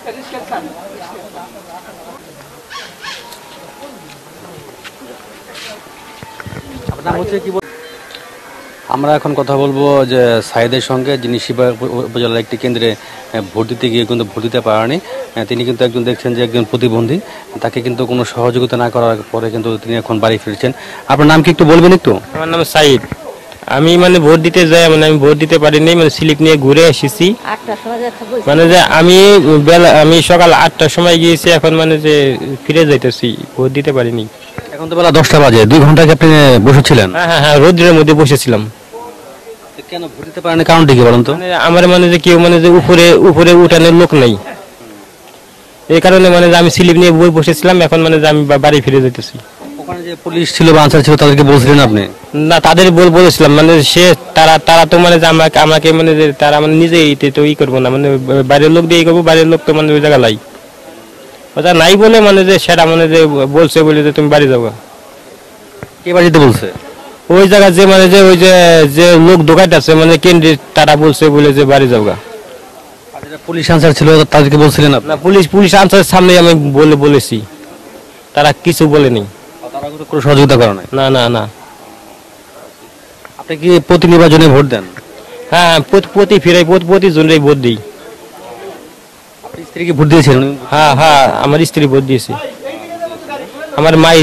আমরা এখন কথা বলবো যে সাইদের সঙ্গে, যিনি শিবা উপজেলার একটি কেন্দ্রে ভোট দিতে গিয়ে কিন্তু ভোট দিতে পারেনি। তিনি কিন্তু একজন দেখছেন যে একজন প্রতিবন্ধী, তাকে কিন্তু কোনো সহযোগিতা না করার পরে কিন্তু তিনি এখন বাড়ি ফিরছেন। আপনার নাম কি একটু বলবেন একটু? আমার নাম সাইদ। আমি ভোট দিতে যাই, আমি ভোট দিতে পারিনি, স্লিপ নিয়ে ঘুরে এসেছি। যে আমি সকাল 8টার সময় গিয়েছি, এখন যে ফিরে যাইতেছি, ভোট দিতে পারিনি। এখন তো বেলা 10টা বাজে, 2 ঘন্টা কি আপনি বসেছিলেন? হ্যাঁ, রোদ্রের মধ্যে বসেছিলাম। কেন ভোট দিতে পারেন কারণটা কি বলেন তো? আমার যে কেউ যে উপরে উঠানোর লোক নাই, এই কারণে যে আমি স্লিপ নিয়ে বসেছিলাম। এখন যে আমি বাড়ি ফিরে যেতেছি। ওখানে যে পুলিশ ছিল বা আনসার ছিল তাদেরকে বলছিলেন আপনি? না, তাদের বলেছিলাম তারা তো যে আমাকে যে তারা নিজেই তো করবো না, বাইরের লোক দিয়ে করবো। বাইরের লোক তো ওই জায়গা লাই ওটা নাই বলে যে সেটা যে বলছে বলে যে তুমি বাড়ি যাবো। কে বাড়িতে বলছে? ওই জায়গা যে যে ওই যে লোক দোকানটা আছে কেন্দ্রে, তারা বলছে বলে যে বাড়ি যাবো। পুলিশ আনসার ছিল তাদেরকে বলছিলেন? না, পুলিশ আনসারের সামনে আমি বলেছি, তারা কিছু বলেনি। তারা কোনো সহযোগিতা করে নাই? না না না। আপনি কি প্রতি নির্বাচনে ভোট দেন? হ্যাঁ, প্রতি জনের ভোট দিই। স্ত্রীকে ভোট দিয়েছেন? হ্যাঁ, আমার স্ত্রী ভোট দিয়েছে। আমার মাই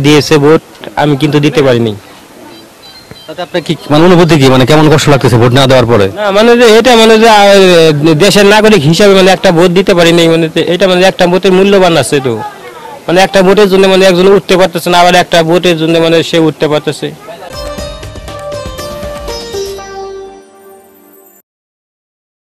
দিয়েছে ভোট, আমি কিন্তু দিতে পারিনি। তাতে আপনার কি অনুভূতি কি, কেমন কষ্ট লাগতেছে ভোট না দেওয়ার পরে? না, যে এটা যে দেশের নাগরিক হিসাবে একটা ভোট দিতে পারিনি। এটা একটা ভোটের মূল্যবান আছে তো। একটা ভোটের জন্য একজন উঠতে পারতেছে না, আবার একটা ভোটের জন্য সে উঠতে পারতেছে।